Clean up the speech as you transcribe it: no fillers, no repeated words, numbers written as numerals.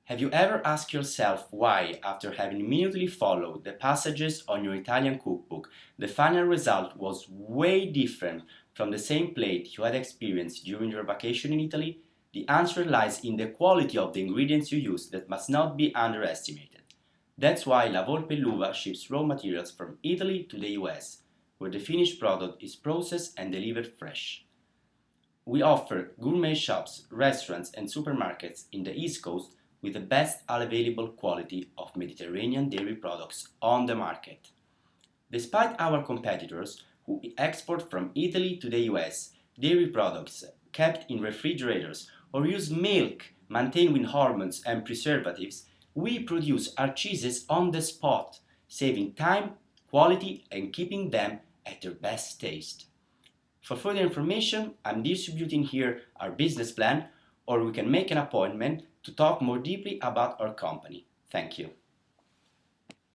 Have you ever asked yourself why, after having minutely followed the passages on your Italian cookbook, the final result was way different from the same plate you had experienced during your vacation in Italy? The answer lies in the quality of the ingredients you use that must not be underestimated. That's why La Volpe L'Uva ships raw materials from Italy to the US, where the finished product is processed and delivered fresh. We offer gourmet shops, restaurants, and supermarkets in the East Coast with the best available quality of Mediterranean dairy products on the market. Despite our competitors who export from Italy to the US dairy products kept in refrigerators or use milk maintained with hormones and preservatives, we produce our cheeses on the spot, saving time, quality, and keeping them at their best taste. For further information, I'm distributing here our business plan, or we can make an appointment to talk more deeply about our company. Thank you.